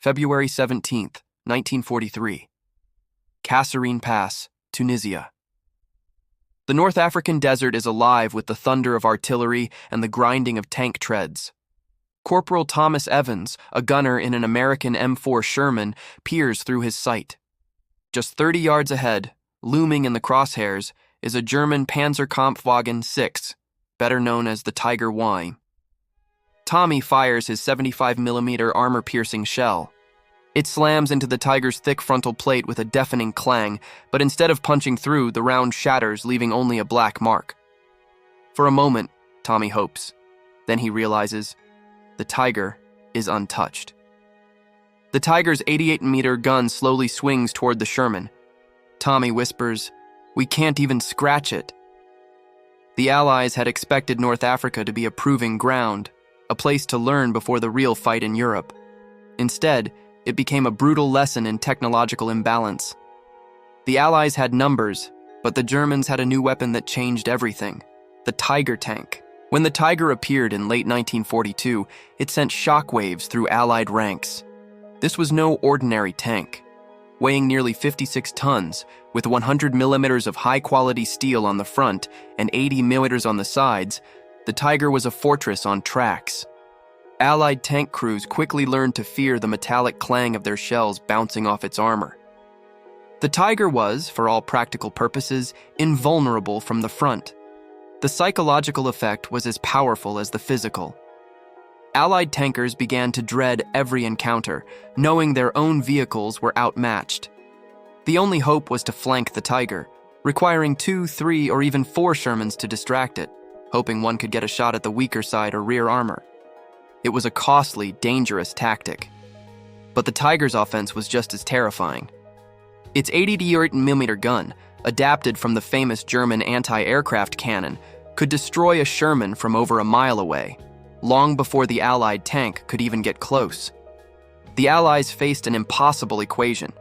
February 17th, 1943. Kasserine Pass, Tunisia. The North African desert is alive with the thunder of artillery and the grinding of tank treads. Corporal Thomas Evans, a gunner in an American M4 Sherman, peers through his sight. Just 30 yards ahead, looming in the crosshairs, is a German Panzerkampfwagen 6, better known as the Tiger WWII. Tommy fires his 75mm armor-piercing shell. It slams into the Tiger's thick frontal plate with a deafening clang, but instead of punching through, the round shatters, leaving only a black mark. For a moment, Tommy hopes. Then he realizes the Tiger is untouched. The Tiger's 88-meter gun slowly swings toward the Sherman. Tommy whispers, "We can't even scratch it." The Allies had expected North Africa to be a proving ground, a place to learn before the real fight in Europe. Instead, it became a brutal lesson in technological imbalance. The Allies had numbers, but the Germans had a new weapon that changed everything: the Tiger tank. When the Tiger appeared in late 1942, it sent shockwaves through Allied ranks. This was no ordinary tank. Weighing nearly 56 tons, with 100 millimeters of high-quality steel on the front and 80 millimeters on the sides, the Tiger was a fortress on tracks. Allied tank crews quickly learned to fear the metallic clang of their shells bouncing off its armor. The Tiger was, for all practical purposes, invulnerable from the front. The psychological effect was as powerful as the physical. Allied tankers began to dread every encounter, knowing their own vehicles were outmatched. The only hope was to flank the Tiger, requiring 2, 3, or even 4 Shermans to distract it, hoping one could get a shot at the weaker side or rear armor. It was a costly, dangerous tactic. But the Tiger's offense was just as terrifying. Its 88mm gun, adapted from the famous German anti-aircraft cannon, could destroy a Sherman from over a mile away, long before the Allied tank could even get close. The Allies faced an impossible equation.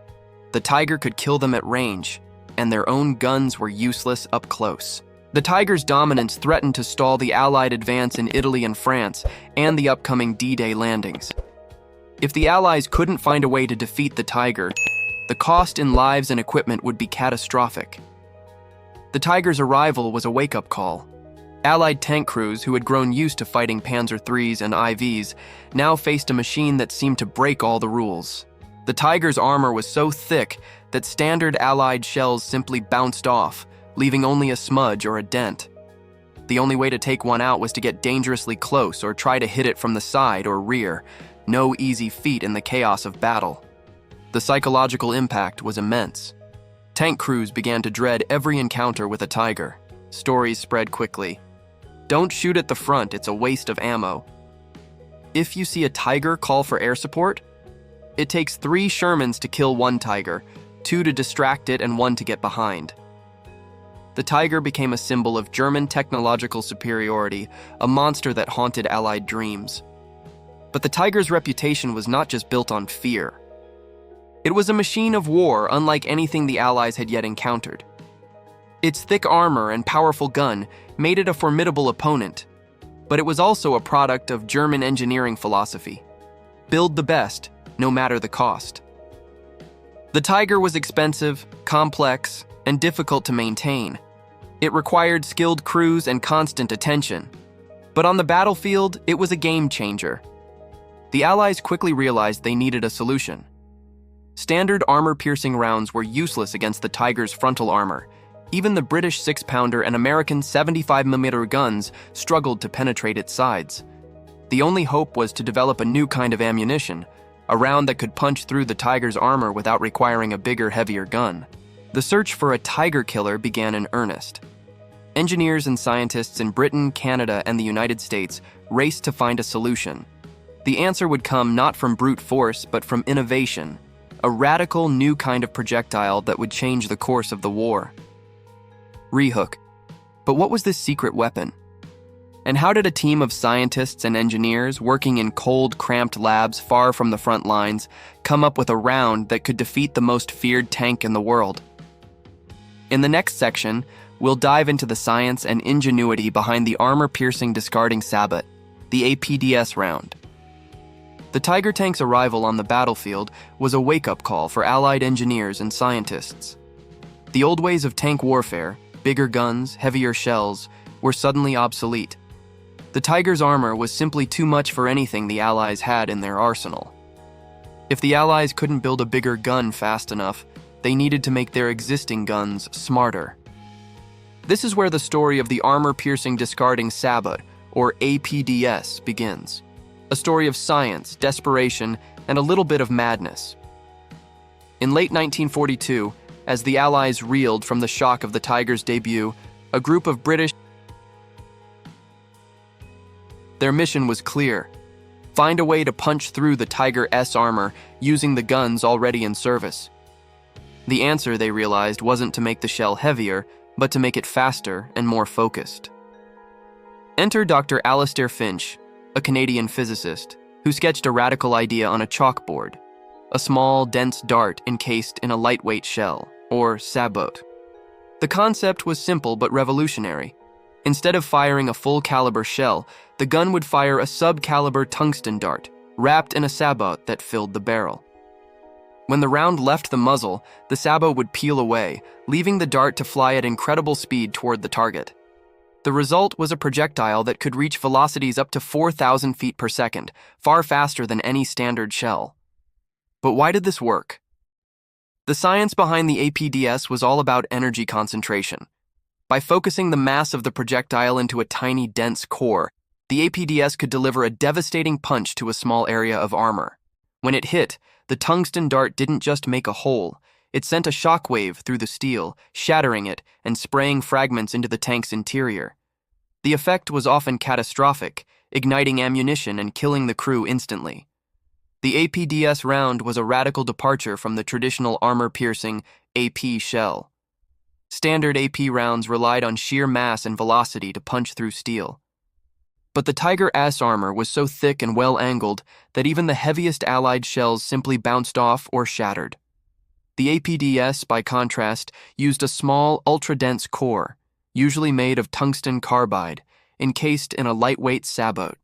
The Tiger could kill them at range, and their own guns were useless up close. The Tiger's dominance threatened to stall the Allied advance in Italy and France and the upcoming D-Day landings. If the Allies couldn't find a way to defeat the Tiger, the cost in lives and equipment would be catastrophic. The Tiger's arrival was a wake-up call. Allied tank crews, who had grown used to fighting Panzer IIIs and IVs, now faced a machine that seemed to break all the rules. The Tiger's armor was so thick that standard Allied shells simply bounced off, leaving only a smudge or a dent. The only way to take one out was to get dangerously close or try to hit it from the side or rear. No easy feat in the chaos of battle. The psychological impact was immense. Tank crews began to dread every encounter with a Tiger. Stories spread quickly. "Don't shoot at the front, it's a waste of ammo." "If you see a Tiger, call for air support." It takes 3 Shermans to kill one Tiger, 2 to distract it and 1 to get behind. The Tiger became a symbol of German technological superiority, a monster that haunted Allied dreams. But the Tiger's reputation was not just built on fear. It was a machine of war unlike anything the Allies had yet encountered. Its thick armor and powerful gun made it a formidable opponent, but it was also a product of German engineering philosophy. Build the best, no matter the cost. The Tiger was expensive, complex, and difficult to maintain. It required skilled crews and constant attention. But on the battlefield, it was a game changer. The Allies quickly realized they needed a solution. Standard armor-piercing rounds were useless against the Tiger's frontal armor. Even the British 6-pounder and American 75mm guns struggled to penetrate its sides. The only hope was to develop a new kind of ammunition, a round that could punch through the Tiger's armor without requiring a bigger, heavier gun. The search for a Tiger killer began in earnest. Engineers and scientists in Britain, Canada, and the United States raced to find a solution. The answer would come not from brute force, but from innovation, a radical new kind of projectile that would change the course of the war. Rehook. But what was this secret weapon? And how did a team of scientists and engineers working in cold, cramped labs far from the front lines come up with a round that could defeat the most feared tank in the world? In the next section, we'll dive into the science and ingenuity behind the armor-piercing discarding sabot, the APDS round. The Tiger tank's arrival on the battlefield was a wake-up call for Allied engineers and scientists. The old ways of tank warfare, bigger guns, heavier shells, were suddenly obsolete. The Tiger's armor was simply too much for anything the Allies had in their arsenal. If the Allies couldn't build a bigger gun fast enough, they needed to make their existing guns smarter. This is where the story of the armor-piercing discarding sabot, or APDS, begins. A story of science, desperation, and a little bit of madness. In late 1942, as the Allies reeled from the shock of the Tiger's debut, a group of British. Their mission was clear: find a way to punch through the Tiger's armor using the guns already in service. The answer, they realized, wasn't to make the shell heavier, but to make it faster and more focused. Enter Dr. Alastair Finch, a Canadian physicist, who sketched a radical idea on a chalkboard: a small, dense dart encased in a lightweight shell, or sabot. The concept was simple but revolutionary. Instead of firing a full-caliber shell, the gun would fire a sub-caliber tungsten dart, wrapped in a sabot that filled the barrel. When the round left the muzzle, the sabot would peel away, leaving the dart to fly at incredible speed toward the target. The result was a projectile that could reach velocities up to 4,000 feet per second, far faster than any standard shell. But why did this work? The science behind the APDS was all about energy concentration. By focusing the mass of the projectile into a tiny, dense core, the APDS could deliver a devastating punch to a small area of armor. When it hit, the tungsten dart didn't just make a hole, it sent a shockwave through the steel, shattering it and spraying fragments into the tank's interior. The effect was often catastrophic, igniting ammunition and killing the crew instantly. The APDS round was a radical departure from the traditional armor-piercing AP shell. Standard AP rounds relied on sheer mass and velocity to punch through steel. But the Tiger's armor was so thick and well-angled that even the heaviest Allied shells simply bounced off or shattered. The APDS, by contrast, used a small, ultra-dense core, usually made of tungsten carbide, encased in a lightweight sabot.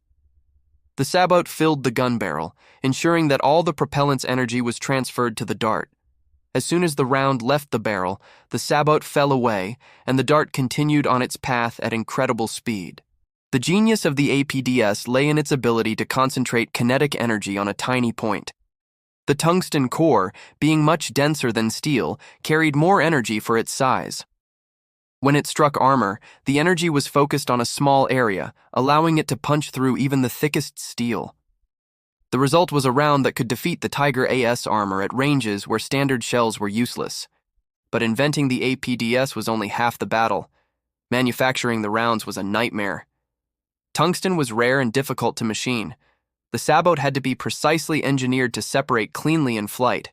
The sabot filled the gun barrel, ensuring that all the propellant's energy was transferred to the dart. As soon as the round left the barrel, the sabot fell away, and the dart continued on its path at incredible speed. The genius of the APDS lay in its ability to concentrate kinetic energy on a tiny point. The tungsten core, being much denser than steel, carried more energy for its size. When it struck armor, the energy was focused on a small area, allowing it to punch through even the thickest steel. The result was a round that could defeat the Tiger's armor at ranges where standard shells were useless. But inventing the APDS was only half the battle. Manufacturing the rounds was a nightmare. Tungsten was rare and difficult to machine. The sabot had to be precisely engineered to separate cleanly in flight.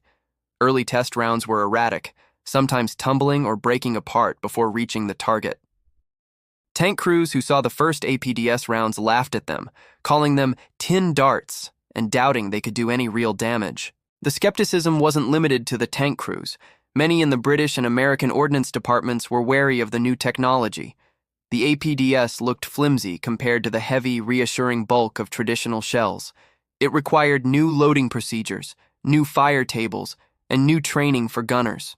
Early test rounds were erratic, sometimes tumbling or breaking apart before reaching the target. Tank crews who saw the first APDS rounds laughed at them, calling them tin darts and doubting they could do any real damage. The skepticism wasn't limited to the tank crews. Many in the British and American ordnance departments were wary of the new technology. The APDS looked flimsy compared to the heavy, reassuring bulk of traditional shells. It required new loading procedures, new fire tables, and new training for gunners.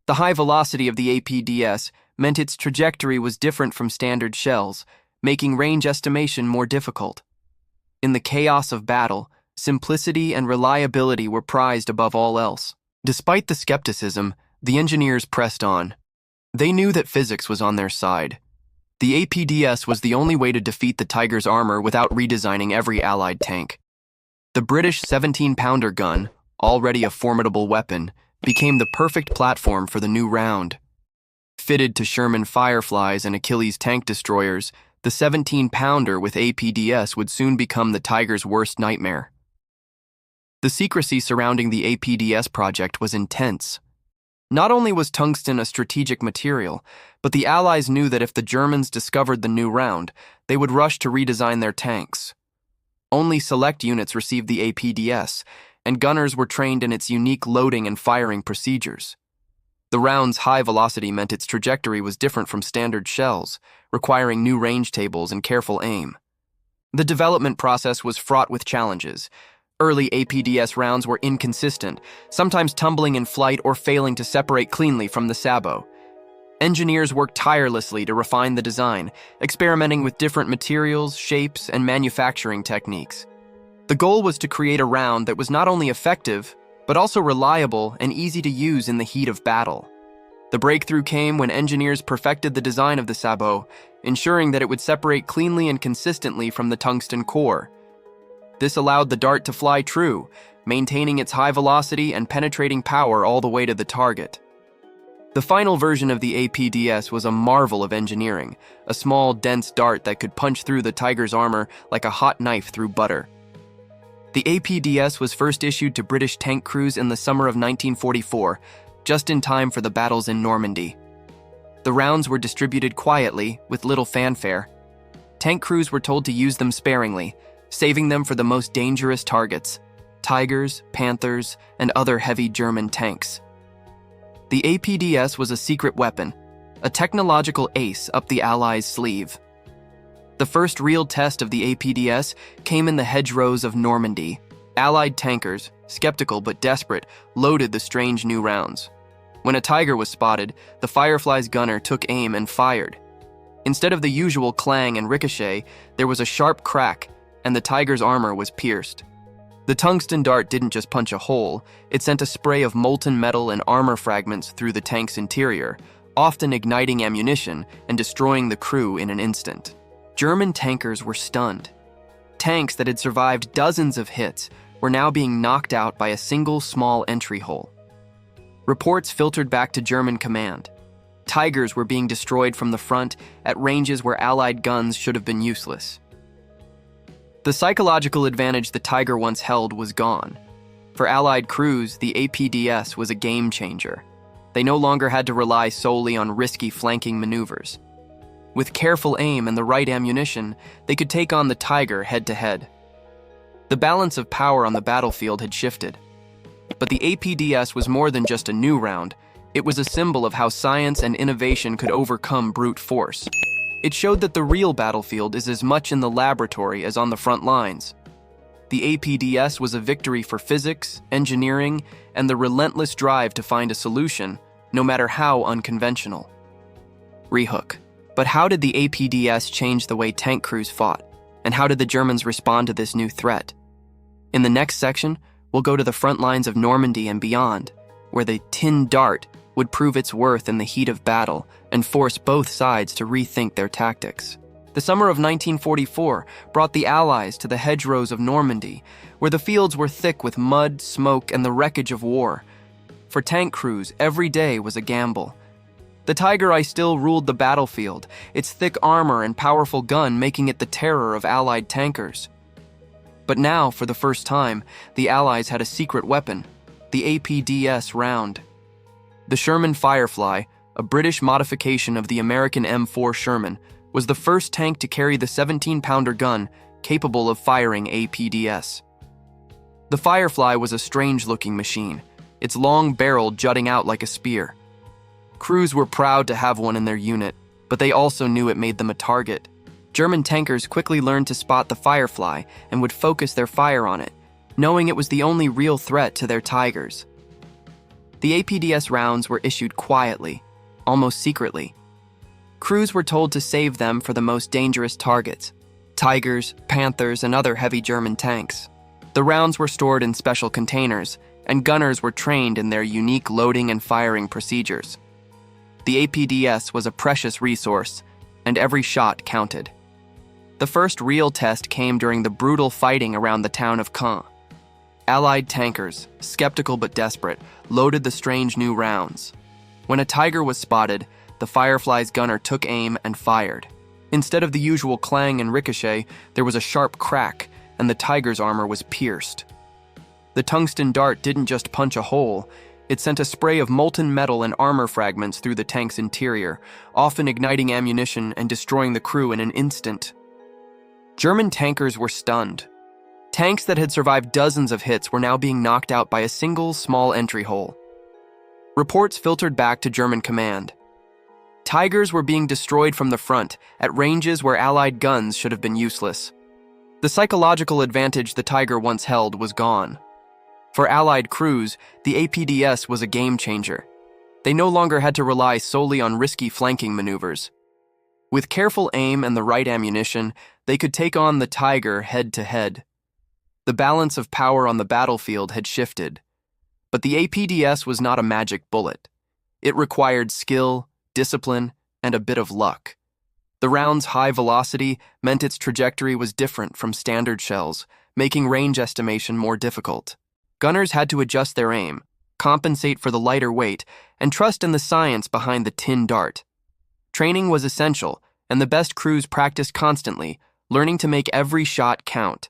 The high velocity of the APDS meant its trajectory was different from standard shells, making range estimation more difficult. In the chaos of battle, simplicity and reliability were prized above all else. Despite the skepticism, the engineers pressed on. They knew that physics was on their side. The APDS was the only way to defeat the Tiger's armor without redesigning every Allied tank. The British 17-pounder gun, already a formidable weapon, became the perfect platform for the new round. Fitted to Sherman Fireflies and Achilles tank destroyers, the 17-pounder with APDS would soon become the Tiger's worst nightmare. The secrecy surrounding the APDS project was intense. Not only was tungsten a strategic material, but the Allies knew that if the Germans discovered the new round, they would rush to redesign their tanks. Only select units received the APDS, and gunners were trained in its unique loading and firing procedures. The round's high velocity meant its trajectory was different from standard shells, requiring new range tables and careful aim. The development process was fraught with challenges. Early APDS rounds were inconsistent, sometimes tumbling in flight or failing to separate cleanly from the sabot. Engineers worked tirelessly to refine the design, experimenting with different materials, shapes, and manufacturing techniques. The goal was to create a round that was not only effective, but also reliable and easy to use in the heat of battle. The breakthrough came when engineers perfected the design of the sabot, ensuring that it would separate cleanly and consistently from the tungsten core. This allowed the dart to fly true, maintaining its high velocity and penetrating power all the way to the target. The final version of the APDS was a marvel of engineering, a small, dense dart that could punch through the tiger's armor like a hot knife through butter. The APDS was first issued to British tank crews in the summer of 1944, just in time for the battles in Normandy. The rounds were distributed quietly, with little fanfare. Tank crews were told to use them sparingly, saving them for the most dangerous targets: Tigers, Panthers, and other heavy German tanks. The APDS was a secret weapon, a technological ace up the Allies' sleeve. The first real test of the APDS came in the hedgerows of Normandy. Allied tankers, skeptical but desperate, loaded the strange new rounds. When a Tiger was spotted, the Firefly's gunner took aim and fired. Instead of the usual clang and ricochet, there was a sharp crack, and the Tiger's armor was pierced. The tungsten dart didn't just punch a hole, it sent a spray of molten metal and armor fragments through the tank's interior, often igniting ammunition and destroying the crew in an instant. German tankers were stunned. Tanks that had survived dozens of hits were now being knocked out by a single small entry hole. Reports filtered back to German command. Tigers were being destroyed from the front at ranges where Allied guns should have been useless. The psychological advantage the Tiger once held was gone. For Allied crews, the APDS was a game changer. They no longer had to rely solely on risky flanking maneuvers. With careful aim and the right ammunition, they could take on the Tiger head-to-head. The balance of power on the battlefield had shifted. But the APDS was more than just a new round. It was a symbol of how science and innovation could overcome brute force. It showed that the real battlefield is as much in the laboratory as on the front lines. The APDS was a victory for physics, engineering, and the relentless drive to find a solution, no matter how unconventional. Rehook. But how did the APDS change the way tank crews fought? And how did the Germans respond to this new threat? In the next section, we'll go to the front lines of Normandy and beyond, where the tin dart would prove its worth in the heat of battle and force both sides to rethink their tactics. The summer of 1944 brought the Allies to the hedgerows of Normandy, where the fields were thick with mud, smoke, and the wreckage of war. For tank crews, every day was a gamble. The Tiger I still ruled the battlefield, its thick armor and powerful gun making it the terror of Allied tankers. But now, for the first time, the Allies had a secret weapon, the APDS round. The Sherman Firefly, a British modification of the American M4 Sherman, was the first tank to carry the 17-pounder gun capable of firing APDS. The Firefly was a strange-looking machine, its long barrel jutting out like a spear. Crews were proud to have one in their unit, but they also knew it made them a target. German tankers quickly learned to spot the Firefly and would focus their fire on it, knowing it was the only real threat to their Tigers. The APDS rounds were issued quietly, almost secretly. Crews were told to save them for the most dangerous targets: Tigers, Panthers, and other heavy German tanks. The rounds were stored in special containers, and gunners were trained in their unique loading and firing procedures. The APDS was a precious resource, and every shot counted. The first real test came during the brutal fighting around the town of Caen. Allied tankers, skeptical but desperate, loaded the strange new rounds. When a Tiger was spotted, the Firefly's gunner took aim and fired. Instead of the usual clang and ricochet, there was a sharp crack, and the Tiger's armor was pierced. The tungsten dart didn't just punch a hole, it sent a spray of molten metal and armor fragments through the tank's interior, often igniting ammunition and destroying the crew in an instant. German tankers were stunned. Tanks that had survived dozens of hits were now being knocked out by a single small entry hole. Reports filtered back to German command. Tigers were being destroyed from the front, at ranges where Allied guns should have been useless. The psychological advantage the Tiger once held was gone. For Allied crews, the APDS was a game changer. They no longer had to rely solely on risky flanking maneuvers. With careful aim and the right ammunition, they could take on the Tiger head-to-head. The balance of power on the battlefield had shifted. But the APDS was not a magic bullet. It required skill, discipline, and a bit of luck. The round's high velocity meant its trajectory was different from standard shells, making range estimation more difficult. Gunners had to adjust their aim, compensate for the lighter weight, and trust in the science behind the tin dart. Training was essential, and the best crews practiced constantly, learning to make every shot count.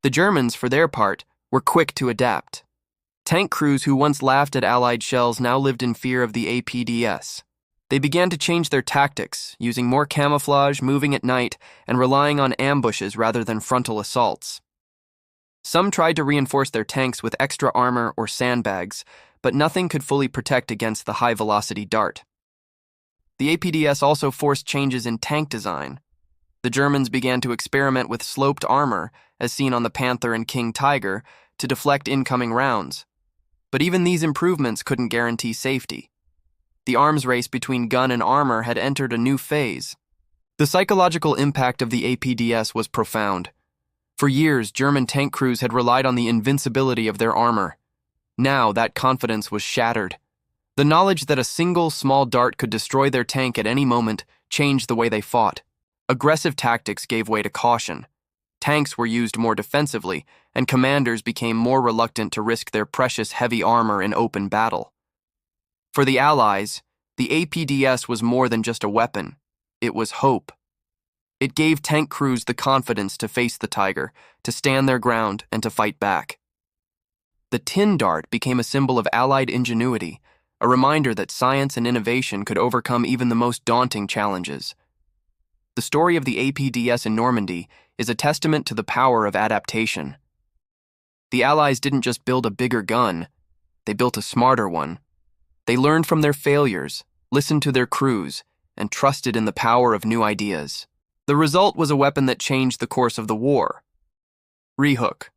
The Germans, for their part, were quick to adapt. Tank crews who once laughed at Allied shells now lived in fear of the APDS. They began to change their tactics, using more camouflage, moving at night, and relying on ambushes rather than frontal assaults. Some tried to reinforce their tanks with extra armor or sandbags, but nothing could fully protect against the high-velocity dart. The APDS also forced changes in tank design. The Germans began to experiment with sloped armor, as seen on the Panther and King Tiger, to deflect incoming rounds. But even these improvements couldn't guarantee safety. The arms race between gun and armor had entered a new phase. The psychological impact of the APDS was profound. For years, German tank crews had relied on the invincibility of their armor. Now, that confidence was shattered. The knowledge that a single small dart could destroy their tank at any moment changed the way they fought. Aggressive tactics gave way to caution. Tanks were used more defensively, and commanders became more reluctant to risk their precious heavy armor in open battle. For the Allies, the APDS was more than just a weapon. It was hope. It gave tank crews the confidence to face the Tiger, to stand their ground, and to fight back. The tin dart became a symbol of Allied ingenuity, a reminder that science and innovation could overcome even the most daunting challenges. The story of the APDS in Normandy is a testament to the power of adaptation. The Allies didn't just build a bigger gun, they built a smarter one. They learned from their failures, listened to their crews, and trusted in the power of new ideas. The result was a weapon that changed the course of the war. Rehook.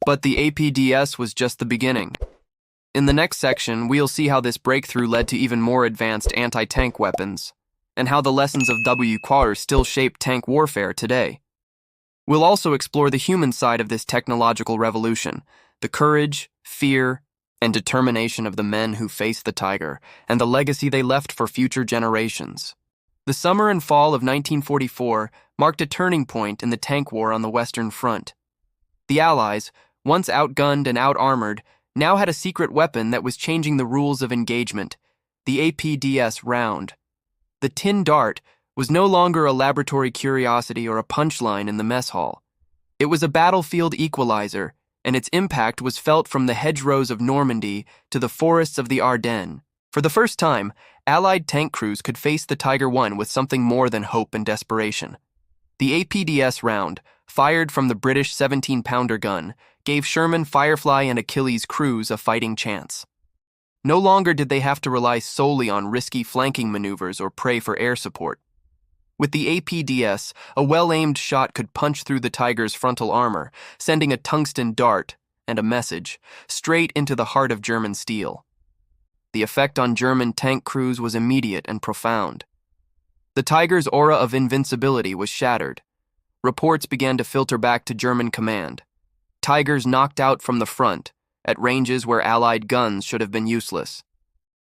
But the APDS was just the beginning. In the next section, we'll see how this breakthrough led to even more advanced anti-tank weapons, and how the lessons of WWII still shape tank warfare today. We'll also explore the human side of this technological revolution, the courage, fear, and determination of the men who faced the Tiger, and the legacy they left for future generations. The summer and fall of 1944 marked a turning point in the tank war on the Western Front. The Allies, once outgunned and out-armored, now had a secret weapon that was changing the rules of engagement, the APDS round. The tin dart was no longer a laboratory curiosity or a punchline in the mess hall. It was a battlefield equalizer, and its impact was felt from the hedgerows of Normandy to the forests of the Ardennes. For the first time, Allied tank crews could face the Tiger I with something more than hope and desperation. The APDS round, fired from the British 17-pounder gun, gave Sherman, Firefly, and Achilles crews a fighting chance. No longer did they have to rely solely on risky flanking maneuvers or pray for air support. With the APDS, a well-aimed shot could punch through the Tiger's frontal armor, sending a tungsten dart, and a message, straight into the heart of German steel. The effect on German tank crews was immediate and profound. The Tiger's aura of invincibility was shattered. Reports began to filter back to German command. Tigers knocked out from the front, at ranges where Allied guns should have been useless.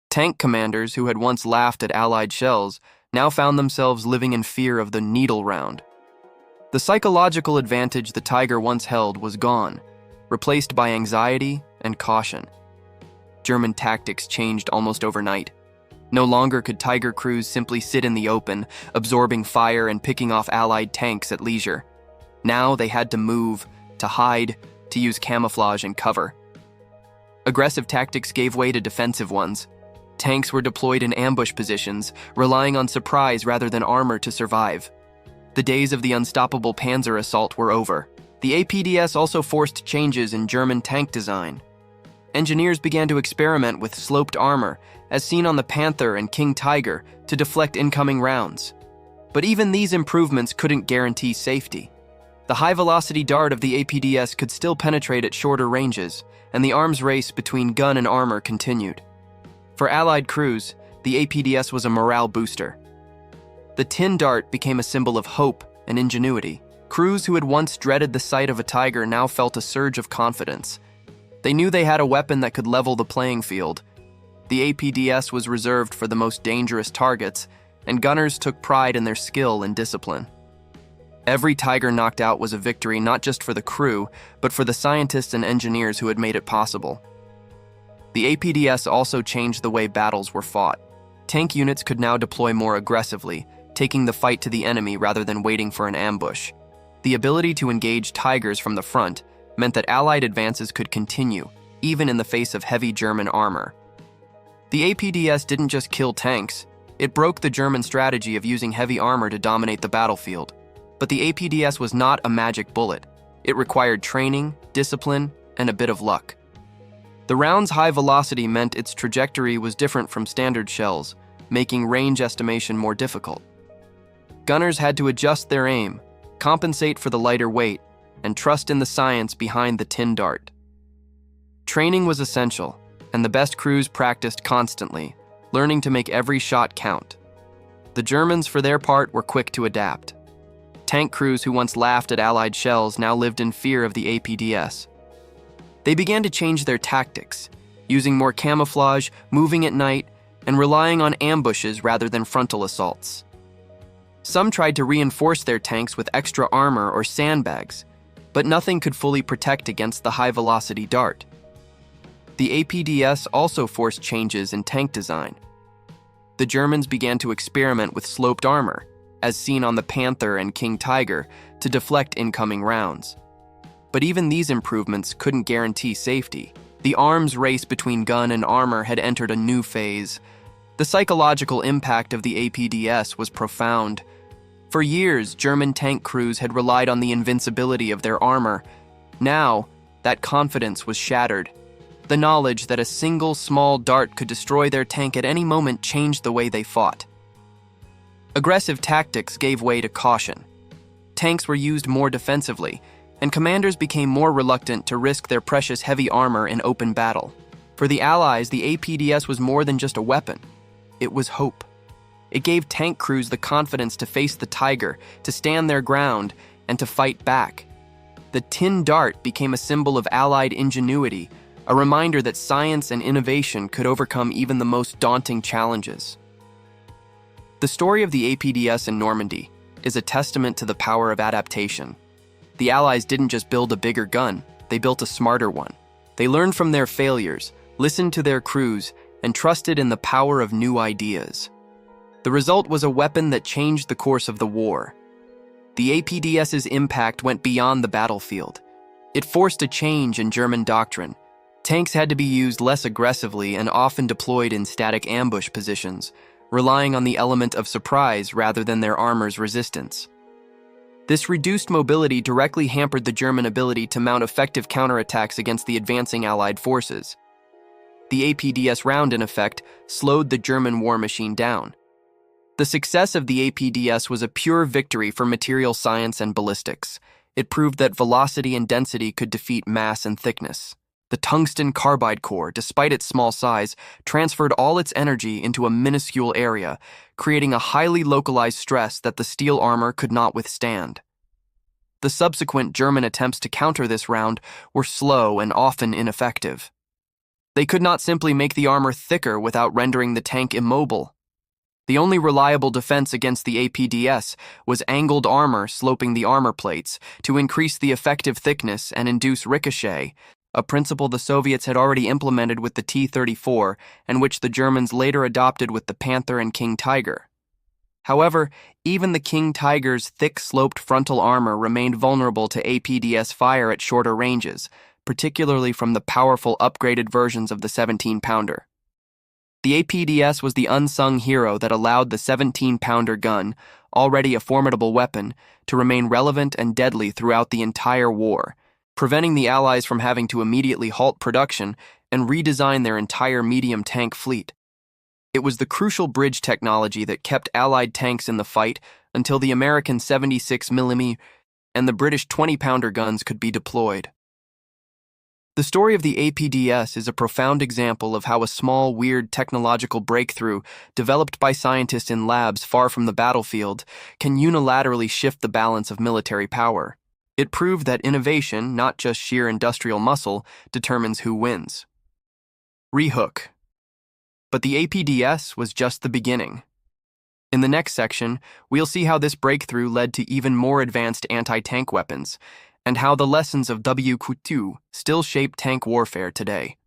Tank commanders who had once laughed at Allied shells now found themselves living in fear of the needle round. The psychological advantage the Tiger once held was gone, replaced by anxiety and caution. German tactics changed almost overnight. No longer could Tiger crews simply sit in the open, absorbing fire and picking off Allied tanks at leisure. Now they had to move, to hide, to use camouflage and cover. Aggressive tactics gave way to defensive ones. Tanks were deployed in ambush positions, relying on surprise rather than armor to survive. The days of the unstoppable panzer assault were over. The APDS also forced changes in German tank design. Engineers began to experiment with sloped armor, as seen on the Panther and King Tiger, to deflect incoming rounds. But even these improvements couldn't guarantee safety. The high-velocity dart of the APDS could still penetrate at shorter ranges, and the arms race between gun and armor continued. For Allied crews, the APDS was a morale booster. The tin dart became a symbol of hope and ingenuity. Crews who had once dreaded the sight of a tiger now felt a surge of confidence. They knew they had a weapon that could level the playing field. The APDS was reserved for the most dangerous targets, and gunners took pride in their skill and discipline. Every tiger knocked out was a victory not just for the crew, but for the scientists and engineers who had made it possible. The APDS also changed the way battles were fought. Tank units could now deploy more aggressively, taking the fight to the enemy rather than waiting for an ambush. The ability to engage tigers from the front meant that Allied advances could continue, even in the face of heavy German armor. The APDS didn't just kill tanks, it broke the German strategy of using heavy armor to dominate the battlefield. But the APDS was not a magic bullet. It required training, discipline, and a bit of luck. The round's high velocity meant its trajectory was different from standard shells, making range estimation more difficult. Gunners had to adjust their aim, compensate for the lighter weight, and trust in the science behind the tin dart. Training was essential, and the best crews practiced constantly, learning to make every shot count. The Germans, for their part, were quick to adapt. Tank crews who once laughed at Allied shells now lived in fear of the APDS. They began to change their tactics, using more camouflage, moving at night, and relying on ambushes rather than frontal assaults. Some tried to reinforce their tanks with extra armor or sandbags, but nothing could fully protect against the high-velocity dart. The APDS also forced changes in tank design. The Germans began to experiment with sloped armor, as seen on the Panther and King Tiger, to deflect incoming rounds. But even these improvements couldn't guarantee safety. The arms race between gun and armor had entered a new phase. The psychological impact of the APDS was profound. For years, German tank crews had relied on the invincibility of their armor. Now, that confidence was shattered. The knowledge that a single small dart could destroy their tank at any moment changed the way they fought. Aggressive tactics gave way to caution. Tanks were used more defensively, and commanders became more reluctant to risk their precious heavy armor in open battle. For the Allies, the APDS was more than just a weapon. It was hope. It gave tank crews the confidence to face the tiger, to stand their ground, and to fight back. The tin dart became a symbol of Allied ingenuity, a reminder that science and innovation could overcome even the most daunting challenges. The story of the APDS in Normandy is a testament to the power of adaptation. The Allies didn't just build a bigger gun, they built a smarter one. They learned from their failures, listened to their crews, and trusted in the power of new ideas. The result was a weapon that changed the course of the war. The APDS's impact went beyond the battlefield. It forced a change in German doctrine. Tanks had to be used less aggressively and often deployed in static ambush positions, relying on the element of surprise rather than their armor's resistance. This reduced mobility directly hampered the German ability to mount effective counterattacks against the advancing Allied forces. The APDS round, in effect, slowed the German war machine down. The success of the APDS was a pure victory for material science and ballistics. It proved that velocity and density could defeat mass and thickness. The tungsten carbide core, despite its small size, transferred all its energy into a minuscule area, creating a highly localized stress that the steel armor could not withstand. The subsequent German attempts to counter this round were slow and often ineffective. They could not simply make the armor thicker without rendering the tank immobile. The only reliable defense against the APDS was angled armor sloping the armor plates to increase the effective thickness and induce ricochet, a principle the Soviets had already implemented with the T-34 and which the Germans later adopted with the Panther and King Tiger. However, even the King Tiger's thick sloped frontal armor remained vulnerable to APDS fire at shorter ranges, particularly from the powerful upgraded versions of the 17-pounder. The APDS was the unsung hero that allowed the 17-pounder gun, already a formidable weapon, to remain relevant and deadly throughout the entire war, preventing the Allies from having to immediately halt production and redesign their entire medium tank fleet. It was the crucial bridge technology that kept Allied tanks in the fight until the American 76mm and the British 20-pounder guns could be deployed. The story of the APDS is a profound example of how a small, weird technological breakthrough developed by scientists in labs far from the battlefield can unilaterally shift the balance of military power. It proved that innovation, not just sheer industrial muscle, determines who wins. Rehook. But the APDS was just the beginning. In the next section, we'll see how this breakthrough led to even more advanced anti-tank weapons, and how the lessons of WWII still shape tank warfare today.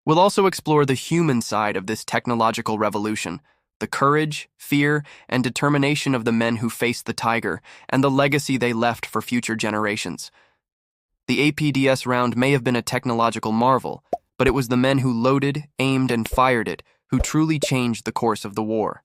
We'll also explore the human side of this technological revolution, the courage, fear, and determination of the men who faced the Tiger, and the legacy they left for future generations. The APDS round may have been a technological marvel, but it was the men who loaded, aimed, and fired it who truly changed the course of the war.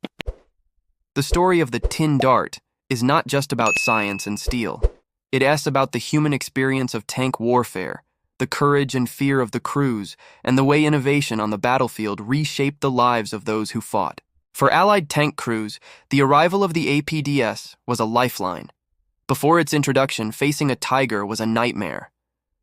The story of the tin dart is not just about science and steel. It asks about the human experience of tank warfare, the courage and fear of the crews, and the way innovation on the battlefield reshaped the lives of those who fought. For Allied tank crews, the arrival of the APDS was a lifeline. Before its introduction, facing a Tiger was a nightmare.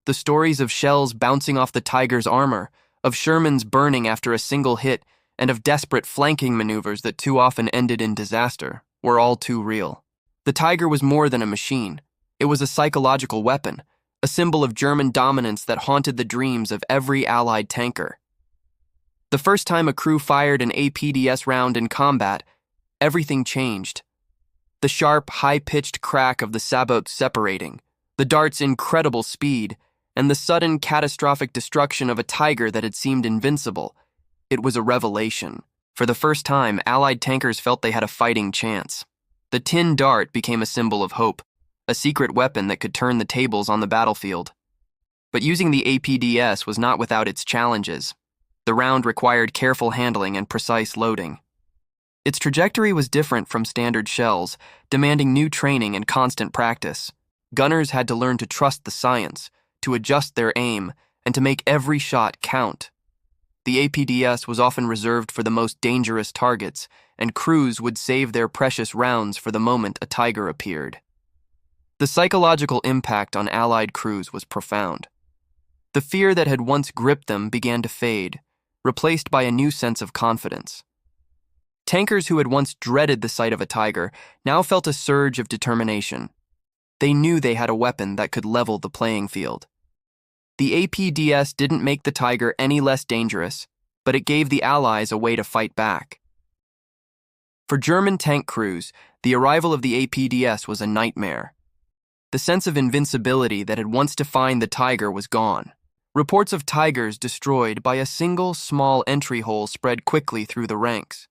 The stories of shells bouncing off the Tiger's armor, of Shermans burning after a single hit, and of desperate flanking maneuvers that too often ended in disaster were all too real. The Tiger was more than a machine. It was a psychological weapon, a symbol of German dominance that haunted the dreams of every Allied tanker. The first time a crew fired an APDS round in combat, everything changed. The sharp, high-pitched crack of the sabot separating, the dart's incredible speed, and the sudden catastrophic destruction of a Tiger that had seemed invincible. It was a revelation. For the first time, Allied tankers felt they had a fighting chance. The tin dart became a symbol of hope, a secret weapon that could turn the tables on the battlefield. But using the APDS was not without its challenges. The round required careful handling and precise loading. Its trajectory was different from standard shells, demanding new training and constant practice. Gunners had to learn to trust the science, to adjust their aim, and to make every shot count. The APDS was often reserved for the most dangerous targets, and crews would save their precious rounds for the moment a Tiger appeared. The psychological impact on Allied crews was profound. The fear that had once gripped them began to fade, replaced by a new sense of confidence. Tankers who had once dreaded the sight of a Tiger now felt a surge of determination. They knew they had a weapon that could level the playing field. The APDS didn't make the Tiger any less dangerous, but it gave the Allies a way to fight back. For German tank crews, the arrival of the APDS was a nightmare. The sense of invincibility that had once defined the Tiger was gone. Reports of Tigers destroyed by a single small entry hole spread quickly through the ranks.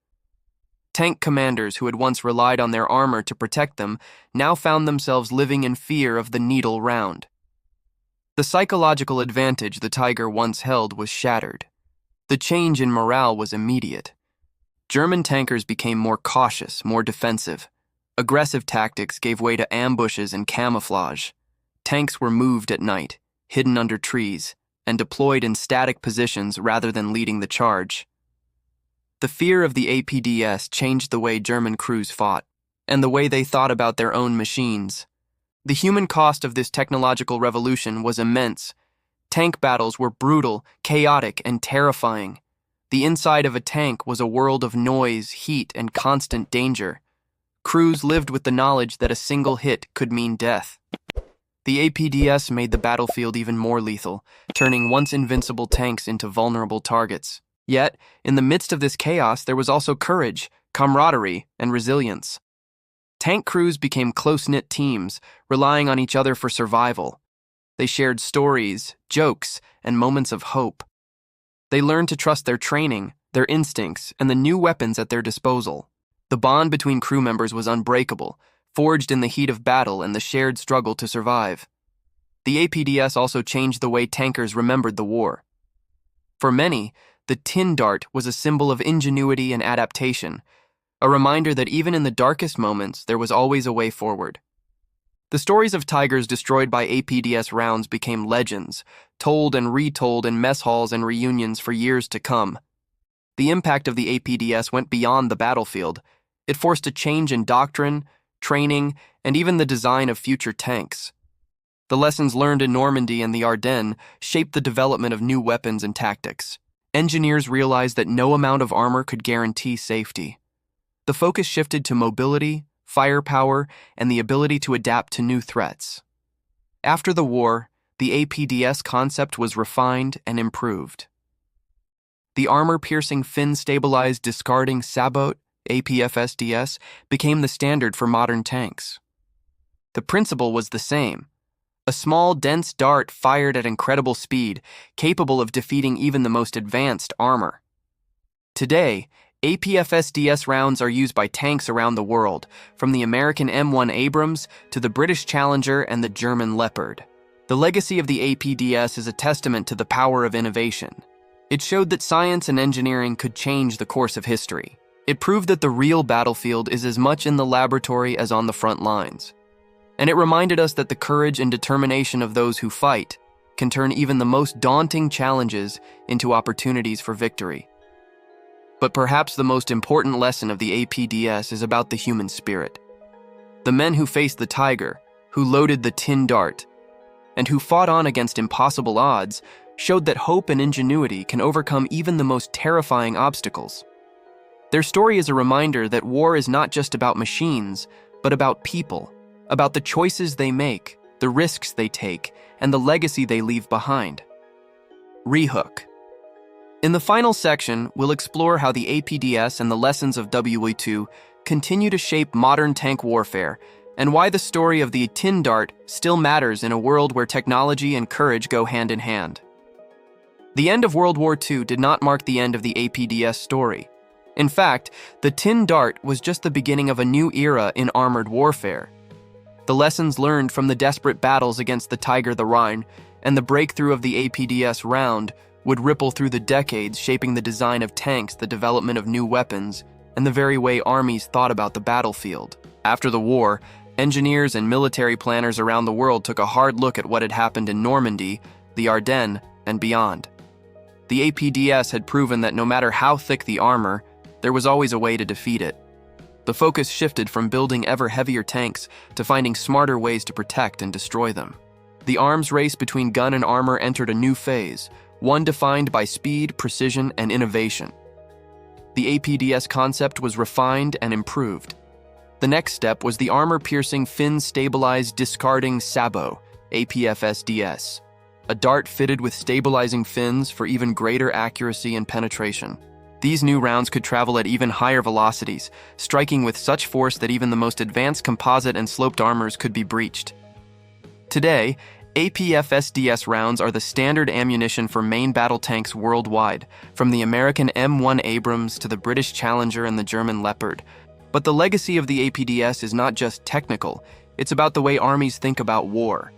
Tank commanders who had once relied on their armor to protect them now found themselves living in fear of the needle round. The psychological advantage the Tiger once held was shattered. The change in morale was immediate. German tankers became more cautious, more defensive. Aggressive tactics gave way to ambushes and camouflage. Tanks were moved at night, hidden under trees, and deployed in static positions rather than leading the charge. The fear of the APDS changed the way German crews fought, and the way they thought about their own machines. The human cost of this technological revolution was immense. Tank battles were brutal, chaotic, and terrifying. The inside of a tank was a world of noise, heat, and constant danger. Crews lived with the knowledge that a single hit could mean death. The APDS made the battlefield even more lethal, turning once invincible tanks into vulnerable targets. Yet, in the midst of this chaos, there was also courage, camaraderie, and resilience. Tank crews became close-knit teams, relying on each other for survival. They shared stories, jokes, and moments of hope. They learned to trust their training, their instincts, and the new weapons at their disposal. The bond between crew members was unbreakable, forged in the heat of battle and the shared struggle to survive. The APDS also changed the way tankers remembered the war. For many, the tin dart was a symbol of ingenuity and adaptation, a reminder that even in the darkest moments, there was always a way forward. The stories of Tigers destroyed by APDS rounds became legends, told and retold in mess halls and reunions for years to come. The impact of the APDS went beyond the battlefield. It forced a change in doctrine, training, and even the design of future tanks. The lessons learned in Normandy and the Ardennes shaped the development of new weapons and tactics. Engineers realized that no amount of armor could guarantee safety. The focus shifted to mobility, firepower, and the ability to adapt to new threats. After the war, the APDS concept was refined and improved. The armor-piercing fin-stabilized discarding sabot, APDS, became the standard for modern tanks. The principle was the same: a small, dense dart fired at incredible speed, capable of defeating even the most advanced armor. Today, APDS rounds are used by tanks around the world, from the American M1 Abrams to the British Challenger and the German Leopard. The legacy of the APDS is a testament to the power of innovation. It showed that science and engineering could change the course of history. It proved that the real battlefield is as much in the laboratory as on the front lines. And it reminded us that the courage and determination of those who fight can turn even the most daunting challenges into opportunities for victory. But perhaps the most important lesson of the APDS is about the human spirit. The men who faced the tiger, who loaded the tin dart, and who fought on against impossible odds showed that hope and ingenuity can overcome even the most terrifying obstacles. Their story is a reminder that war is not just about machines, but about people, about the choices they make, the risks they take, and the legacy they leave behind. Rehook. In the final section, we'll explore how the APDS and the lessons of WWII continue to shape modern tank warfare, and why the story of the tin dart still matters in a world where technology and courage go hand in hand. The end of World War II did not mark the end of the APDS story. In fact, the tin dart was just the beginning of a new era in armored warfare. The lessons learned from the desperate battles against the Tiger the Rhine and the breakthrough of the APDS round would ripple through the decades, shaping the design of tanks, the development of new weapons, and the very way armies thought about the battlefield. After the war, engineers and military planners around the world took a hard look at what had happened in Normandy, the Ardennes, and beyond. The APDS had proven that no matter how thick the armor, there was always a way to defeat it. The focus shifted from building ever heavier tanks to finding smarter ways to protect and destroy them. The arms race between gun and armor entered a new phase, one defined by speed, precision, and innovation. The APDS concept was refined and improved. The next step was the armor-piercing fin-stabilized discarding sabot, APDS, a dart fitted with stabilizing fins for even greater accuracy and penetration. These new rounds could travel at even higher velocities, striking with such force that even the most advanced composite and sloped armors could be breached. Today, APDS rounds are the standard ammunition for main battle tanks worldwide, from the American M1 Abrams to the British Challenger and the German Leopard. But the legacy of the APDS is not just technical, it's about the way armies think about war.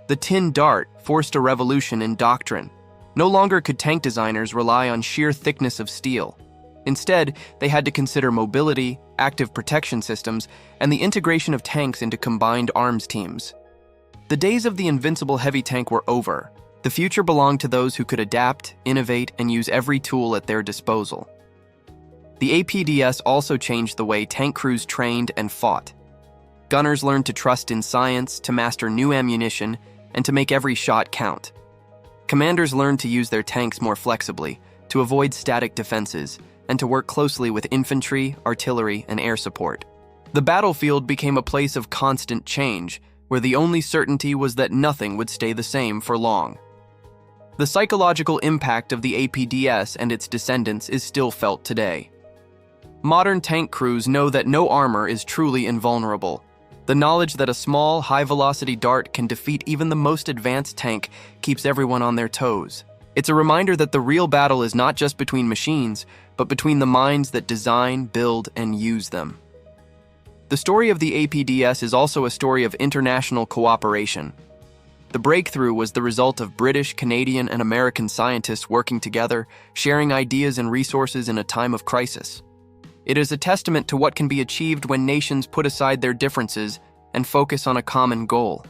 The tin dart forced a revolution in doctrine. No longer could tank designers rely on sheer thickness of steel. Instead, they had to consider mobility, active protection systems, and the integration of tanks into combined arms teams. The days of the invincible heavy tank were over. The future belonged to those who could adapt, innovate, and use every tool at their disposal. The APDS also changed the way tank crews trained and fought. Gunners learned to trust in science, to master new ammunition, and to make every shot count. Commanders learned to use their tanks more flexibly, to avoid static defenses, and to work closely with infantry, artillery, and air support. The battlefield became a place of constant change, where the only certainty was that nothing would stay the same for long. The psychological impact of the APDS and its descendants is still felt today. Modern tank crews know that no armor is truly invulnerable. The knowledge that a small, high-velocity dart can defeat even the most advanced tank keeps everyone on their toes. It's a reminder that the real battle is not just between machines, but between the minds that design, build, and use them. The story of the APDS is also a story of international cooperation. The breakthrough was the result of British, Canadian, and American scientists working together, sharing ideas and resources in a time of crisis. It is a testament to what can be achieved when nations put aside their differences and focus on a common goal.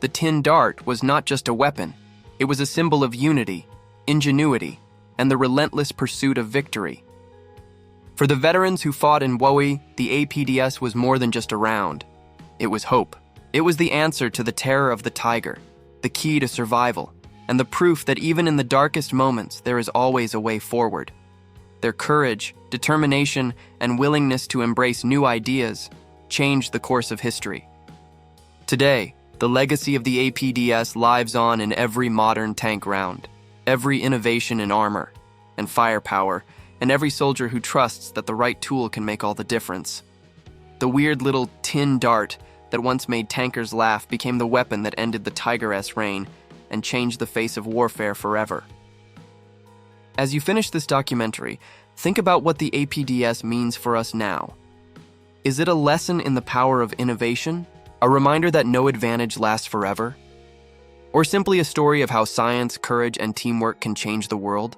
The tin dart was not just a weapon, it was a symbol of unity, ingenuity, and the relentless pursuit of victory. For the veterans who fought in WWII, the APDS was more than just a round. It was hope. It was the answer to the terror of the tiger, the key to survival, and the proof that even in the darkest moments, there is always a way forward. Their courage, determination, and willingness to embrace new ideas changed the course of history. Today, the legacy of the APDS lives on in every modern tank round, every innovation in armor and firepower, and every soldier who trusts that the right tool can make all the difference. The weird little tin dart that once made tankers laugh became the weapon that ended the Tiger-S reign and changed the face of warfare forever. As you finish this documentary, think about what the APDS means for us now. Is it a lesson in the power of innovation? A reminder that no advantage lasts forever? Or simply a story of how science, courage, and teamwork can change the world?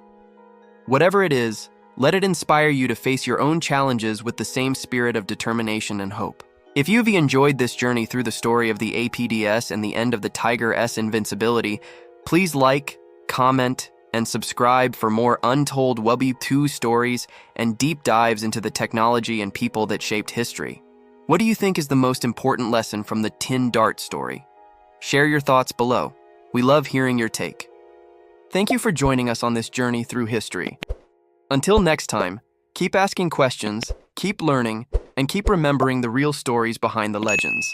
Whatever it is, let it inspire you to face your own challenges with the same spirit of determination and hope. If you've enjoyed this journey through the story of the APDS and the end of the Tiger-S invincibility, please like, comment, and subscribe for more untold WWII stories and deep dives into the technology and people that shaped history. What do you think is the most important lesson from the Tin Dart story? Share your thoughts below. We love hearing your take. Thank you for joining us on this journey through history. Until next time, keep asking questions, keep learning, and keep remembering the real stories behind the legends.